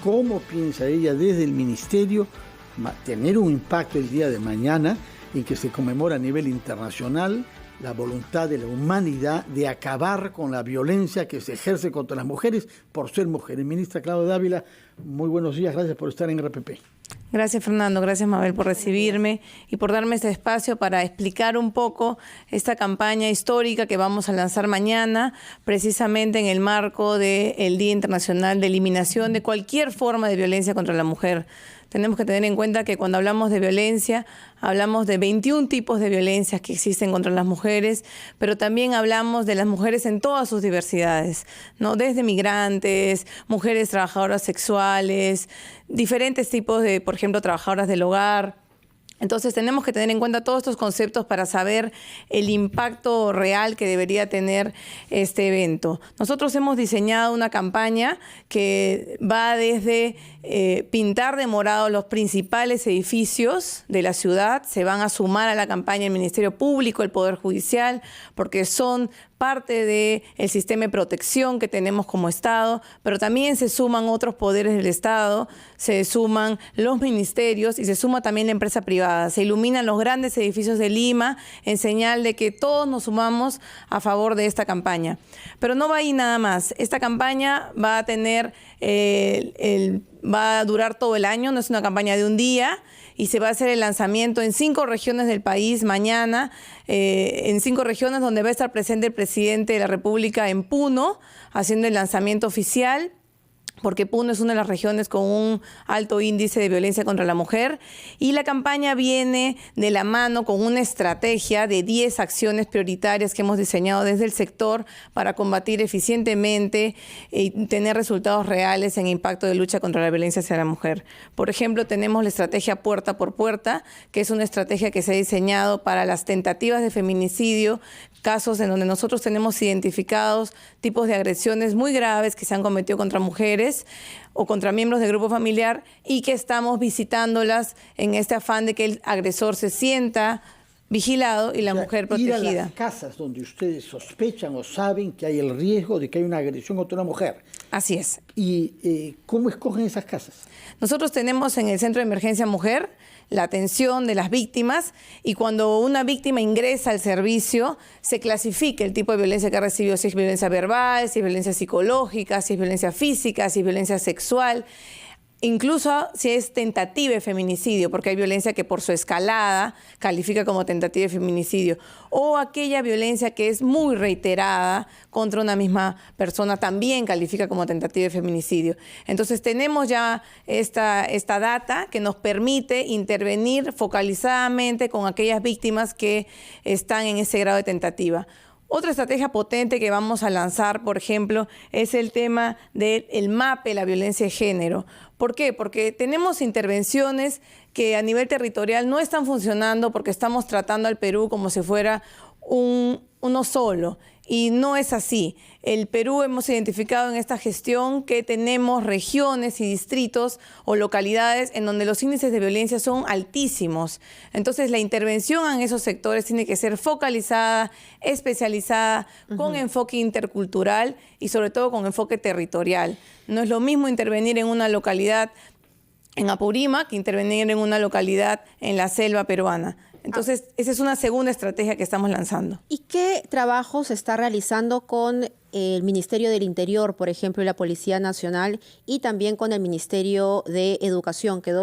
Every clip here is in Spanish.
¿Cómo piensa ella desde el Ministerio tener un impacto el día de mañana en que se conmemora a nivel internacional la voluntad de la humanidad de acabar con la violencia que se ejerce contra las mujeres por ser mujeres? Ministra Claudia Dávila, muy buenos días, gracias por estar en RPP. Gracias, Fernando, gracias, Mabel, por recibirme y por darme este espacio para explicar un poco esta campaña histórica que vamos a lanzar mañana, precisamente en el marco del Día Internacional de Eliminación de cualquier forma de violencia contra la mujer. Tenemos que tener en cuenta que cuando hablamos de violencia, hablamos de 21 tipos de violencias que existen contra las mujeres, pero también hablamos de las mujeres en todas sus diversidades, ¿no? Desde migrantes, mujeres trabajadoras sexuales, diferentes tipos de, por ejemplo, trabajadoras del hogar. Entonces tenemos que tener en cuenta todos estos conceptos para saber el impacto real que debería tener este evento. Nosotros hemos diseñado una campaña que va desde pintar de morado los principales edificios de la ciudad. Se van a sumar a la campaña el Ministerio Público, el Poder Judicial, porque son parte del sistema de protección que tenemos como Estado, pero también se suman otros poderes del Estado, se suman los ministerios y se suma también la empresa privada. Se iluminan los grandes edificios de Lima en señal de que todos nos sumamos a favor de esta campaña. Pero no va ahí nada más. Esta campaña va a tener, va a durar todo el año, no es una campaña de un día, y se va a hacer el lanzamiento en 5 regiones del país mañana, en 5 regiones donde va a estar presente el presidente de la República en Puno, haciendo el lanzamiento oficial, porque Puno es una de las regiones con un alto índice de violencia contra la mujer, y la campaña viene de la mano con una estrategia de 10 acciones prioritarias que hemos diseñado desde el sector para combatir eficientemente y tener resultados reales en impacto de lucha contra la violencia hacia la mujer. Por ejemplo, tenemos la estrategia Puerta por Puerta, que es una estrategia que se ha diseñado para las tentativas de feminicidio, casos en donde nosotros tenemos identificados tipos de agresiones muy graves que se han cometido contra mujeres o contra miembros del grupo familiar, y que estamos visitándolas en este afán de que el agresor se sienta vigilado y la mujer protegida. Ir a las casas donde ustedes sospechan o saben que hay el riesgo de que hay una agresión contra una mujer. Así es. ¿Y cómo escogen esas casas? Nosotros tenemos en el Centro de Emergencia Mujer la atención de las víctimas, y cuando una víctima ingresa al servicio se clasifica el tipo de violencia que ha recibido, si es violencia verbal, si es violencia psicológica, si es violencia física, si es violencia sexual. Incluso si es tentativa de feminicidio, porque hay violencia que por su escalada califica como tentativa de feminicidio, o aquella violencia que es muy reiterada contra una misma persona también califica como tentativa de feminicidio. Entonces tenemos ya esta data que nos permite intervenir focalizadamente con aquellas víctimas que están en ese grado de tentativa. Otra estrategia potente que vamos a lanzar, por ejemplo, es el tema del MAPE, la violencia de género. ¿Por qué? Porque tenemos intervenciones que a nivel territorial no están funcionando porque estamos tratando al Perú como si fuera uno solo. Y no es así. El Perú hemos identificado en esta gestión que tenemos regiones y distritos o localidades en donde los índices de violencia son altísimos. Entonces la intervención en esos sectores tiene que ser focalizada, especializada, con enfoque intercultural y sobre todo con enfoque territorial. No es lo mismo intervenir en una localidad en Apurímac que intervenir en una localidad en la selva peruana. Entonces, esa es una segunda estrategia que estamos lanzando. ¿Y qué trabajo se está realizando con el Ministerio del Interior, por ejemplo, y la Policía Nacional, y también con el Ministerio de Educación, que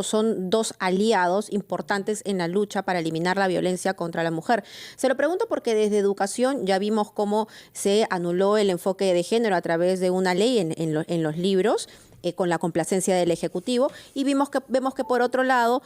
son dos aliados importantes en la lucha para eliminar la violencia contra la mujer? Se lo pregunto porque desde Educación ya vimos cómo se anuló el enfoque de género a través de una ley en los libros, con la complacencia del Ejecutivo, y vemos que por otro lado,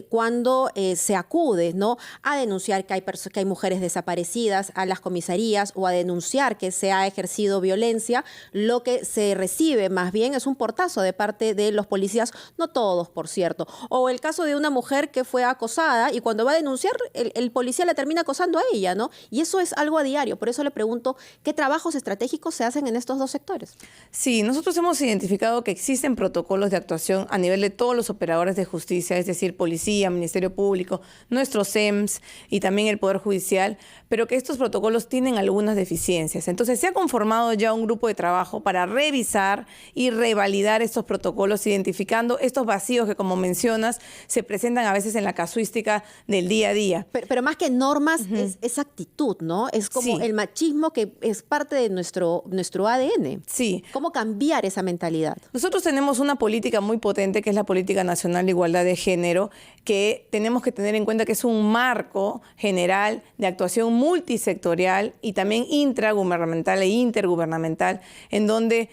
cuando se acude, ¿no?, a denunciar que hay mujeres desaparecidas a las comisarías o a denunciar que se ha ejercido violencia, lo que se recibe más bien es un portazo de parte de los policías, no todos, por cierto. O el caso de una mujer que fue acosada y cuando va a denunciar, el policía la termina acosando a ella, ¿no? Y eso es algo a diario. Por eso le pregunto, ¿qué trabajos estratégicos se hacen en estos dos sectores? Sí, nosotros hemos identificado comentado que existen protocolos de actuación a nivel de todos los operadores de justicia, es decir, policía, Ministerio Público, nuestros SEMS y también el Poder Judicial, pero que estos protocolos tienen algunas deficiencias. Entonces se ha conformado ya un grupo de trabajo para revisar y revalidar estos protocolos, identificando estos vacíos que, como mencionas, se presentan a veces en la casuística del día a día. Pero más que normas, es actitud, ¿no? Es como el machismo que es parte de nuestro ADN. Sí. ¿Cómo cambiar esa mentalidad? Nosotros tenemos una política muy potente, que es la Política Nacional de Igualdad de Género, que tenemos que tener en cuenta que es un marco general de actuación multisectorial y también intragubernamental e intergubernamental, en donde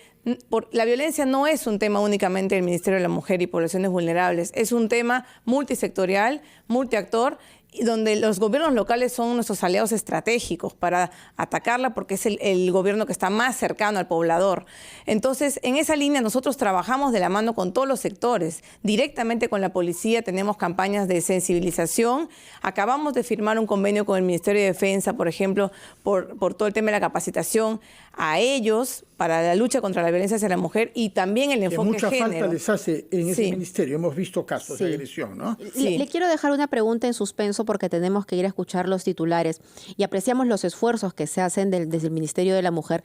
la violencia no es un tema únicamente del Ministerio de la Mujer y Poblaciones Vulnerables, es un tema multisectorial, multiactor, y donde los gobiernos locales son nuestros aliados estratégicos para atacarla, porque es el gobierno que está más cercano al poblador. Entonces, en esa línea nosotros trabajamos de la mano con todos los sectores. Directamente con la policía tenemos campañas de sensibilización. Acabamos de firmar un convenio con el Ministerio de Defensa, por ejemplo, por todo el tema de la capacitación a ellos para la lucha contra la violencia hacia la mujer y también el enfoque de género. Mucha falta les hace en ese ministerio. Hemos visto casos de agresión, ¿no? Le quiero dejar una pregunta en suspenso porque tenemos que ir a escuchar los titulares y apreciamos los esfuerzos que se hacen desde el Ministerio de la Mujer,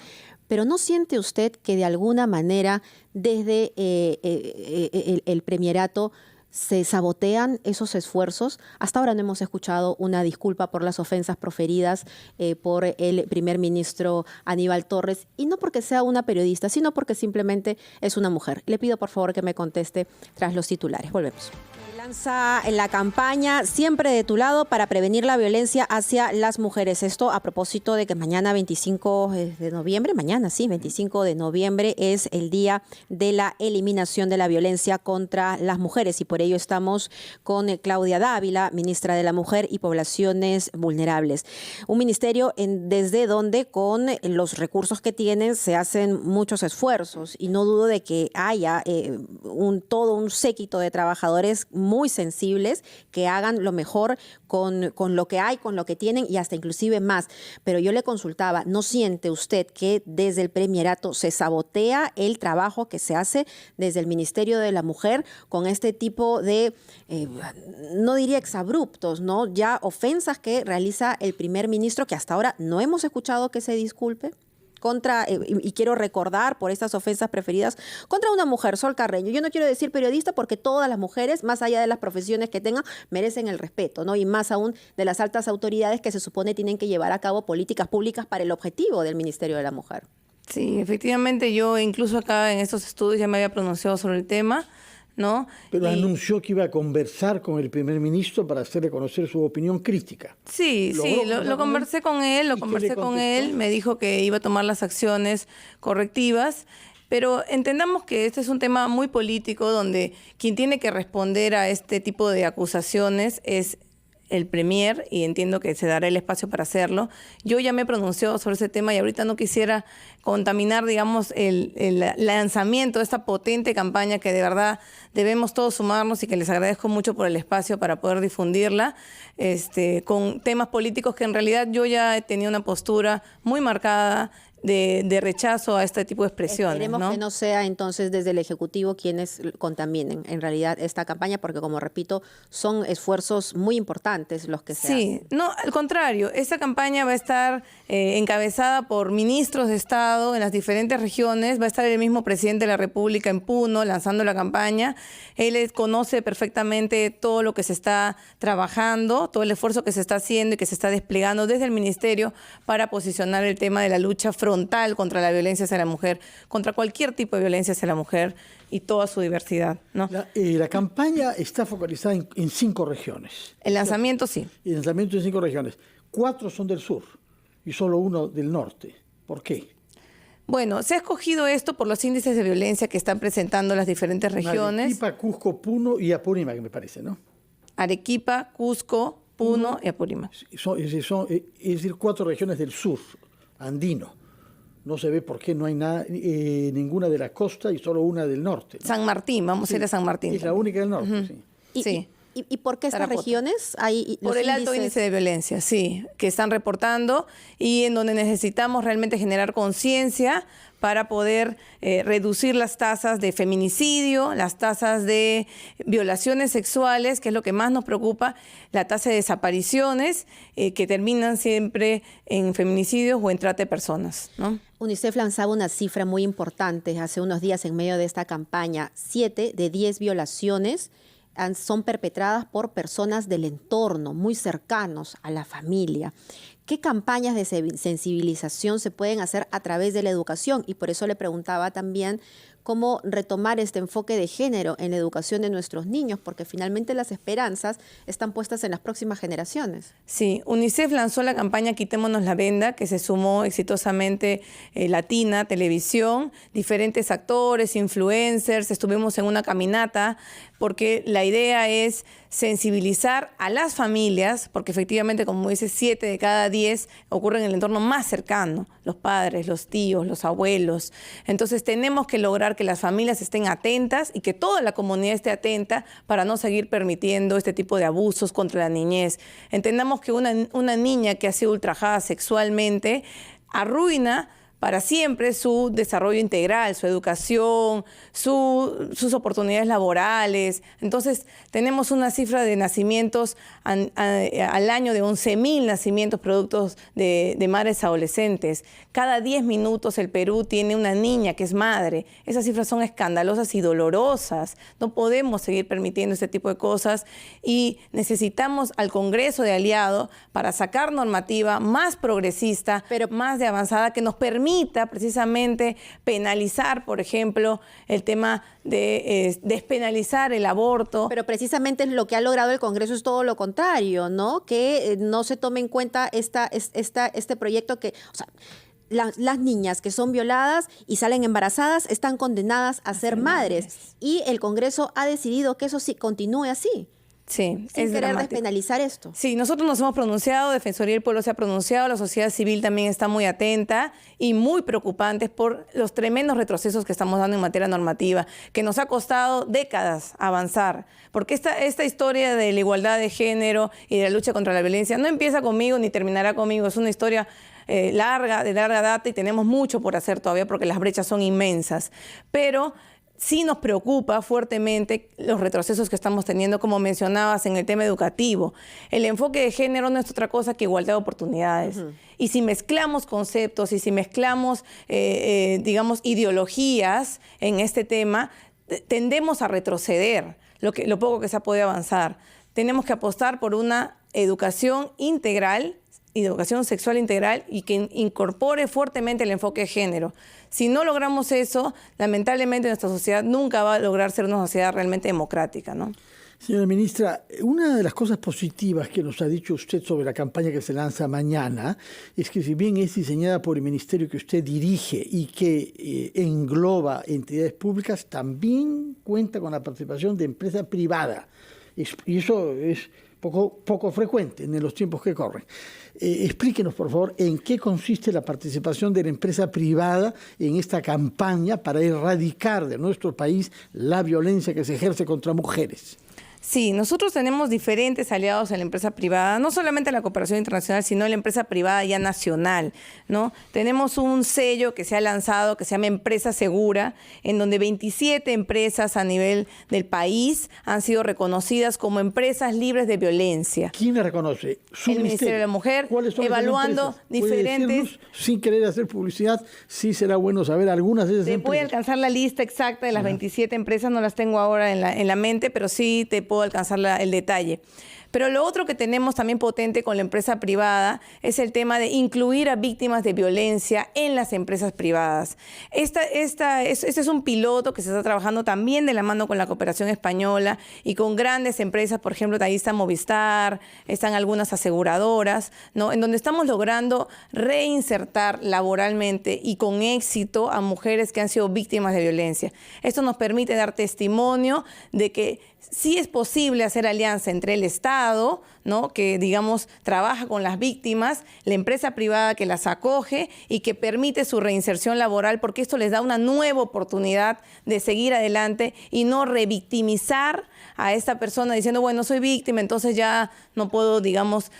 pero ¿no siente usted que de alguna manera desde el premierato se sabotean esos esfuerzos? Hasta ahora no hemos escuchado una disculpa por las ofensas proferidas por el primer ministro Aníbal Torres, y no porque sea una periodista, sino porque simplemente es una mujer. Le pido por favor que me conteste tras los titulares. Volvemos. Lanza en la campaña Siempre de tu lado para prevenir la violencia hacia las mujeres. Esto a propósito de que mañana 25 de noviembre, 25 de noviembre es el día de la eliminación de la violencia contra las mujeres y por ello estamos con Claudia Dávila, ministra de la Mujer y Poblaciones Vulnerables. Un ministerio desde donde con los recursos que tienen se hacen muchos esfuerzos y no dudo de que haya todo un séquito de trabajadores muy sensibles que hagan lo mejor con lo que hay, con lo que tienen y hasta inclusive más. Pero yo le consultaba, ¿no siente usted que desde el premierato se sabotea el trabajo que se hace desde el Ministerio de la Mujer con este tipo de, no diría exabruptos, ¿no? Ya ofensas que realiza el primer ministro que hasta ahora no hemos escuchado que se disculpe? Y quiero recordar por estas ofensas preferidas contra una mujer, Sol Carreño. Yo no quiero decir periodista porque todas las mujeres, más allá de las profesiones que tengan, merecen el respeto, ¿no? Y más aún de las altas autoridades que se supone tienen que llevar a cabo políticas públicas para el objetivo del Ministerio de la Mujer. Sí, efectivamente, yo incluso acá en estos estudios ya me había pronunciado sobre el tema, ¿no? Pero anunció que iba a conversar con el primer ministro para hacerle conocer su opinión crítica. Sí, lo conversé con él, me dijo que iba a tomar las acciones correctivas, pero entendamos que este es un tema muy político donde quien tiene que responder a este tipo de acusaciones es el premier y entiendo que se dará el espacio para hacerlo. Yo ya me he pronunciado sobre ese tema y ahorita no quisiera contaminar, digamos, el lanzamiento de esta potente campaña que de verdad debemos todos sumarnos y que les agradezco mucho por el espacio para poder difundirla, con temas políticos que en realidad yo ya he tenido una postura muy marcada de rechazo a este tipo de expresiones. Esperemos, ¿no?, que no sea entonces desde el Ejecutivo quienes contaminen en realidad esta campaña, porque como repito, son esfuerzos muy importantes los que se hacen. Sí, no, al contrario, esta campaña va a estar encabezada por ministros de Estado en las diferentes regiones, va a estar el mismo presidente de la República en Puno lanzando la campaña. Él conoce perfectamente todo lo que se está trabajando, todo el esfuerzo que se está haciendo y que se está desplegando desde el Ministerio para posicionar el tema de la lucha frontal contra la violencia hacia la mujer, contra cualquier tipo de violencia hacia la mujer y toda su diversidad, ¿no? La campaña está focalizada en 5 regiones. El lanzamiento sí. El lanzamiento en 5 regiones. 4 son del sur y solo 1 del norte. ¿Por qué? Bueno, se ha escogido esto por los índices de violencia que están presentando las diferentes regiones. Arequipa, Cusco, Puno y Apurímac, me parece, ¿no? Arequipa, Cusco, Puno y Apurímac. Es decir, 4 regiones del sur andino. No se ve por qué no hay ninguna de la costa y solo una del norte, ¿no? San Martín, vamos a ir a San Martín. Es la única del norte, sí. Sí. ¿Y por qué estas Tarapoto. regiones? Hay por el alto índice de violencia, sí, que están reportando y en donde necesitamos realmente generar conciencia para poder reducir las tasas de feminicidio, las tasas de violaciones sexuales, que es lo que más nos preocupa, la tasa de desapariciones, que terminan siempre en feminicidios o en trata de personas, ¿no? UNICEF lanzaba una cifra muy importante hace unos días en medio de esta campaña. 7 de 10 violaciones son perpetradas por personas del entorno, muy cercanos a la familia. ¿Qué campañas de sensibilización se pueden hacer a través de la educación? Y por eso le preguntaba también cómo retomar este enfoque de género en la educación de nuestros niños, porque finalmente las esperanzas están puestas en las próximas generaciones. Sí, UNICEF lanzó la campaña Quitémonos la venda, que se sumó exitosamente Latina, Televisión, diferentes actores, influencers, estuvimos en una caminata, porque la idea es sensibilizar a las familias, porque efectivamente, como dice, 7 de cada 10 ocurren en el entorno más cercano, los padres, los tíos, los abuelos. Entonces tenemos que lograr que las familias estén atentas y que toda la comunidad esté atenta para no seguir permitiendo este tipo de abusos contra la niñez. Entendamos que una niña que ha sido ultrajada sexualmente arruina para siempre su desarrollo integral, su educación, sus oportunidades laborales. Entonces, tenemos una cifra de nacimientos al año de 11.000 nacimientos productos de madres adolescentes. Cada 10 minutos el Perú tiene una niña que es madre. Esas cifras son escandalosas y dolorosas. No podemos seguir permitiendo este tipo de cosas y necesitamos al Congreso de aliado para sacar normativa más progresista, pero más de avanzada, que nos permita precisamente penalizar, por ejemplo, el tema de despenalizar el aborto. Pero precisamente lo que ha logrado el Congreso es todo lo contrario, ¿no? Que no se tome en cuenta este proyecto que, o sea, las niñas que son violadas y salen embarazadas están condenadas a ser madres. Y el Congreso ha decidido que eso sí continúe así. Sí, sin querer despenalizar esto. Sí, nosotros nos hemos pronunciado, Defensoría del Pueblo se ha pronunciado, la sociedad civil también está muy atenta y muy preocupantes por los tremendos retrocesos que estamos dando en materia normativa, que nos ha costado décadas avanzar, porque esta historia de la igualdad de género y de la lucha contra la violencia no empieza conmigo ni terminará conmigo, es una historia de larga data y tenemos mucho por hacer todavía porque las brechas son inmensas, pero sí nos preocupa fuertemente los retrocesos que estamos teniendo, como mencionabas, en el tema educativo. El enfoque de género no es otra cosa que igualdad de oportunidades. Y si mezclamos conceptos y si mezclamos, digamos, ideologías en este tema, tendemos a retroceder lo poco que se ha podido avanzar. Tenemos que apostar por una educación integral, educación sexual integral y que incorpore fuertemente el enfoque de género. Si no logramos eso, lamentablemente nuestra sociedad nunca va a lograr ser una sociedad realmente democrática, ¿no? Señora ministra, una de las cosas positivas que nos ha dicho usted sobre la campaña que se lanza mañana es que si bien es diseñada por el ministerio que usted dirige y que engloba entidades públicas, también cuenta con la participación de empresa privada. Y eso es poco frecuente en los tiempos que corren. Explíquenos, por favor, en qué consiste la participación de la empresa privada en esta campaña para erradicar de nuestro país la violencia que se ejerce contra mujeres. Sí, nosotros tenemos diferentes aliados en la empresa privada, no solamente en la cooperación internacional, sino en la empresa privada ya nacional, ¿no? Tenemos un sello que se ha lanzado que se llama Empresa Segura, en donde 27 empresas a nivel del país han sido reconocidas como empresas libres de violencia. ¿Quién la reconoce? El Ministerio de la Mujer, evaluando diferentes... Sin querer hacer publicidad, sí será bueno saber algunas de esas empresas. Te voy a alcanzar la lista exacta de las 27 empresas, no las tengo ahora en la mente, pero sí te puedo alcanzar el detalle. Pero lo otro que tenemos también potente con la empresa privada es el tema de incluir a víctimas de violencia en las empresas privadas. Este es un piloto que se está trabajando también de la mano con la cooperación española y con grandes empresas, por ejemplo, ahí está Movistar, están algunas aseguradoras, ¿no? En donde estamos logrando reinsertar laboralmente y con éxito a mujeres que han sido víctimas de violencia. Esto nos permite dar testimonio de que sí es posible posible hacer alianza entre el Estado, ¿no?, que, digamos, trabaja con las víctimas, la empresa privada que las acoge y que permite su reinserción laboral, porque esto les da una nueva oportunidad de seguir adelante y no revictimizar a esta persona diciendo, bueno, soy víctima, entonces ya no puedo, digamos,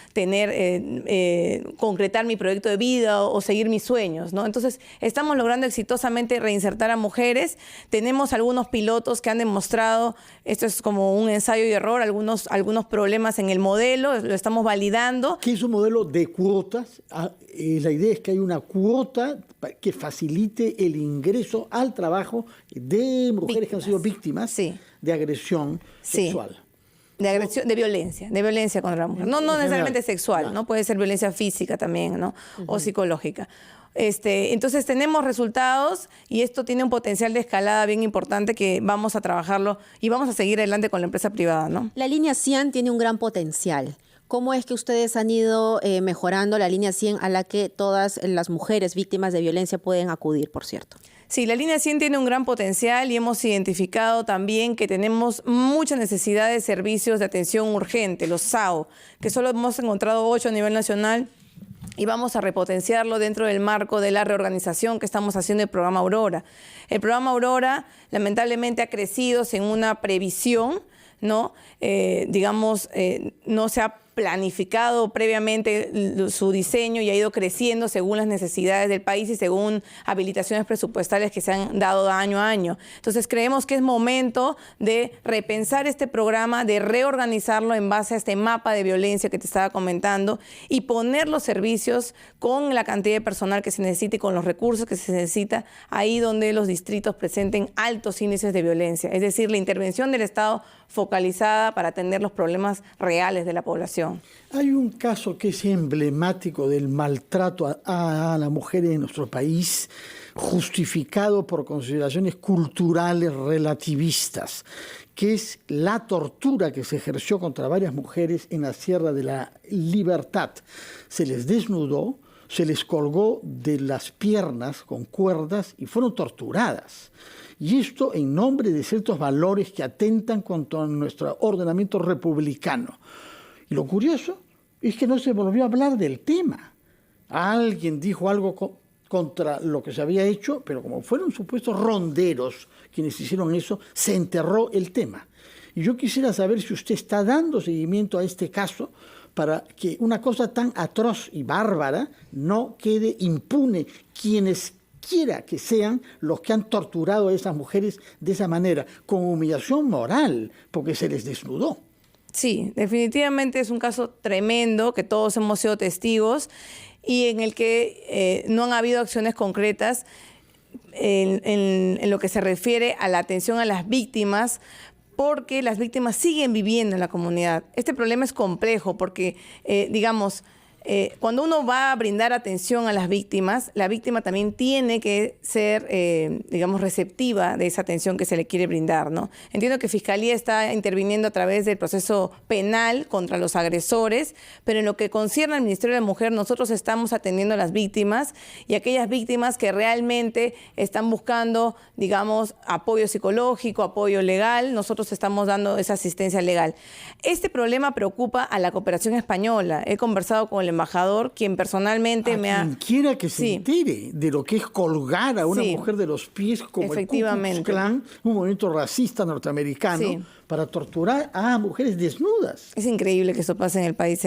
concretar mi proyecto de vida o seguir mis sueños, ¿no? Entonces, estamos logrando exitosamente reinsertar a mujeres. Tenemos algunos pilotos que han demostrado, esto es como un ensayo y error, algunos problemas en el modelo, lo estamos validando. ¿Qué es un modelo de cuotas? La idea es que hay una cuota que facilite el ingreso al trabajo de mujeres que han sido víctimas de agresión sexual. De violencia contra la mujer. No necesariamente sexual, ¿no? Puede ser violencia física también, ¿no? O psicológica. Entonces tenemos resultados y esto tiene un potencial de escalada bien importante que vamos a trabajarlo y vamos a seguir adelante con la empresa privada, ¿no? La línea 100 tiene un gran potencial. ¿Cómo es que ustedes han ido mejorando la línea 100 a la que todas las mujeres víctimas de violencia pueden acudir, por cierto? Sí, la línea 100 tiene un gran potencial y hemos identificado también que tenemos mucha necesidad de servicios de atención urgente, los SAO, que solo hemos encontrado 8 a nivel nacional y vamos a repotenciarlo dentro del marco de la reorganización que estamos haciendo del programa Aurora. El programa Aurora lamentablemente ha crecido sin una previsión, ¿no? No se ha planificado previamente su diseño y ha ido creciendo según las necesidades del país y según habilitaciones presupuestales que se han dado año a año. Entonces creemos que es momento de repensar este programa, de reorganizarlo en base a este mapa de violencia que te estaba comentando y poner los servicios con la cantidad de personal que se necesita y con los recursos que se necesita ahí donde los distritos presenten altos índices de violencia. Es decir, la intervención del Estado focalizada para atender los problemas reales de la población. Hay un caso que es emblemático del maltrato a la mujer en nuestro país, justificado por consideraciones culturales relativistas, que es la tortura que se ejerció contra varias mujeres en la Sierra de la Libertad. Se les desnudó, se les colgó de las piernas con cuerdas y fueron torturadas. Y esto en nombre de ciertos valores que atentan contra nuestro ordenamiento republicano. Y lo curioso es que no se volvió a hablar del tema. Alguien dijo algo contra lo que se había hecho, pero como fueron supuestos ronderos quienes hicieron eso, se enterró el tema. Y yo quisiera saber si usted está dando seguimiento a este caso para que una cosa tan atroz y bárbara no quede impune, quienes quiera que sean los que han torturado a esas mujeres de esa manera, con humillación moral, porque se les desnudó. Sí, definitivamente es un caso tremendo que todos hemos sido testigos y en el que no han habido acciones concretas en lo que se refiere a la atención a las víctimas, porque las víctimas siguen viviendo en la comunidad. Este problema es complejo porque, cuando uno va a brindar atención a las víctimas, la víctima también tiene que ser, receptiva de esa atención que se le quiere brindar, ¿no? Entiendo que Fiscalía está interviniendo a través del proceso penal contra los agresores, pero en lo que concierne al Ministerio de la Mujer, nosotros estamos atendiendo a las víctimas y aquellas víctimas que realmente están buscando, apoyo psicológico, apoyo legal, nosotros estamos dando esa asistencia legal. Este problema preocupa a la cooperación española. He conversado con el embajador, quien personalmente quien quiera que se entere de lo que es colgar a una mujer de los pies como el Ku Klux Klan, un movimiento racista norteamericano, para torturar a mujeres desnudas. Es increíble que eso pase en el país.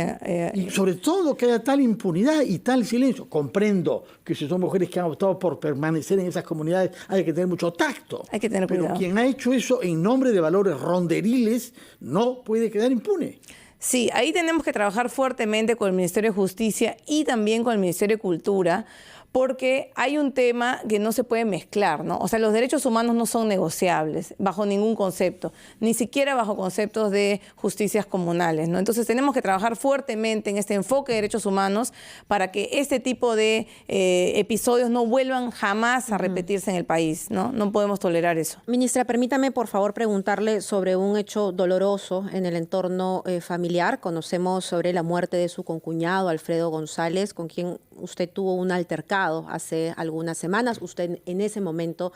Y sobre todo que haya tal impunidad y tal silencio. Comprendo que si son mujeres que han optado por permanecer en esas comunidades hay que tener mucho tacto. Hay que tener cuidado. Pero quien ha hecho eso en nombre de valores ronderiles no puede quedar impune. Sí, ahí tenemos que trabajar fuertemente con el Ministerio de Justicia y también con el Ministerio de Cultura, porque hay un tema que no se puede mezclar, ¿no? O sea, los derechos humanos no son negociables bajo ningún concepto, ni siquiera bajo conceptos de justicias comunales, ¿no? Entonces tenemos que trabajar fuertemente en este enfoque de derechos humanos para que este tipo de episodios no vuelvan jamás a repetirse en el país, ¿no? No podemos tolerar eso. Ministra, permítame por favor preguntarle sobre un hecho doloroso en el entorno familiar. Conocemos sobre la muerte de su concuñado, Alfredo González, con quien usted tuvo un altercado contado hace algunas semanas. Usted en ese momento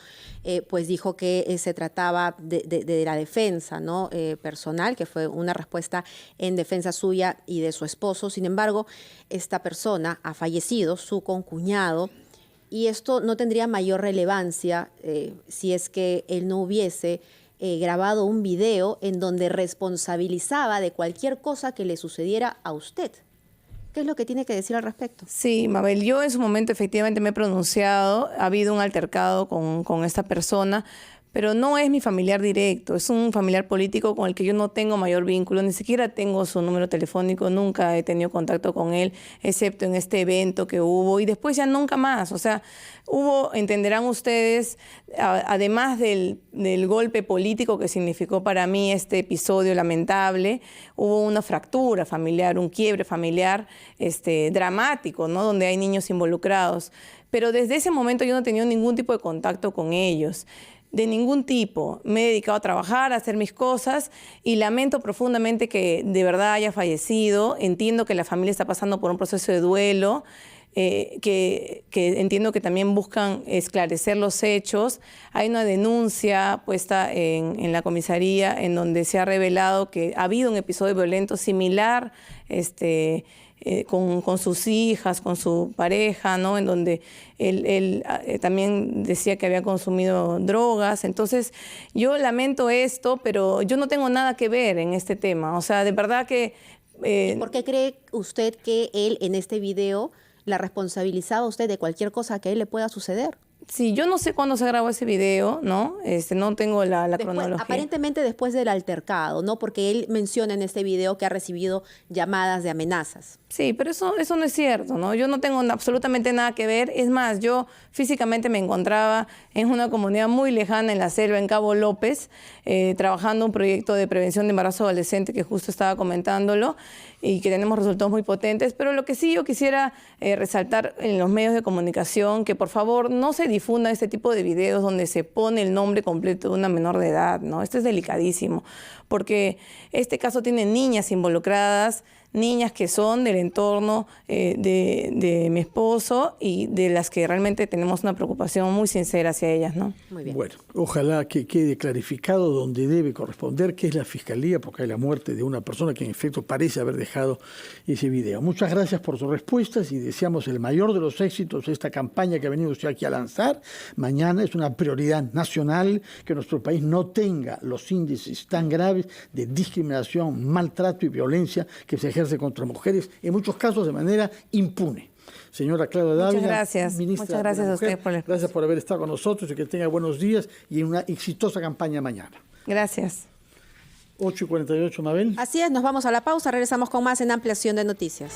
pues dijo que se trataba de la defensa, ¿no? Personal, que fue una respuesta en defensa suya y de su esposo. Sin embargo, esta persona ha fallecido, su concuñado, y esto no tendría mayor relevancia si es que él no hubiese grabado un video en donde responsabilizaba de cualquier cosa que le sucediera a usted. ¿Qué es lo que tiene que decir al respecto? Sí, Mabel, yo en su momento efectivamente me he pronunciado, ha habido un altercado con esta persona, pero no es mi familiar directo, es un familiar político con el que yo no tengo mayor vínculo, ni siquiera tengo su número telefónico, nunca he tenido contacto con él, excepto en este evento que hubo, y después ya nunca más. O sea, hubo, entenderán ustedes, además del golpe político que significó para mí este episodio lamentable, hubo una fractura familiar, un quiebre familiar dramático, ¿no? Donde hay niños involucrados. Pero desde ese momento yo no he tenido ningún tipo de contacto con ellos. De ningún tipo. Me he dedicado a trabajar, a hacer mis cosas y lamento profundamente que de verdad haya fallecido. Entiendo que la familia está pasando por un proceso de duelo, que entiendo que también buscan esclarecer los hechos. Hay una denuncia puesta en la comisaría en donde se ha revelado que ha habido un episodio violento similar con sus hijas, con su pareja, ¿no? En donde él también decía que había consumido drogas. Entonces, yo lamento esto, pero yo no tengo nada que ver en este tema. O sea, de verdad que... ¿Por qué cree usted que él en este video la responsabilizaba a usted de cualquier cosa que a él le pueda suceder? Sí, yo no sé cuándo se grabó ese video, ¿no? No tengo la cronología. Aparentemente después del altercado, ¿no? Porque él menciona en este video que ha recibido llamadas de amenazas. Sí, pero eso no es cierto, ¿no? Yo no tengo absolutamente nada que ver. Es más, yo físicamente me encontraba en una comunidad muy lejana en la selva, en Cabo López, trabajando un proyecto de prevención de embarazo adolescente que justo estaba comentándolo y que tenemos resultados muy potentes. Pero lo que sí yo quisiera resaltar en los medios de comunicación, que por favor no se difunda este tipo de videos donde se pone el nombre completo de una menor de edad, ¿no? Esto es delicadísimo, porque este caso tiene niñas involucradas, niñas que son del entorno de mi esposo y de las que realmente tenemos una preocupación muy sincera hacia ellas, ¿no? Muy bien. Bueno, ojalá que quede clarificado donde debe corresponder, que es la Fiscalía, porque hay la muerte de una persona que en efecto parece haber dejado ese video. Muchas gracias por sus respuestas y deseamos el mayor de los éxitos de esta campaña que ha venido usted aquí a lanzar. Mañana es una prioridad nacional que nuestro país no tenga los índices tan graves de discriminación, maltrato y violencia que se ejerce contra mujeres, en muchos casos de manera impune. Señora Claudia Dávila, muchas gracias. ministra Muchas gracias de la a Mujer, usted por el... gracias por haber estado con nosotros y que tenga buenos días y una exitosa campaña mañana. Gracias. 8:48, Mabel. Así es, nos vamos a la pausa, regresamos con más en Ampliación de Noticias.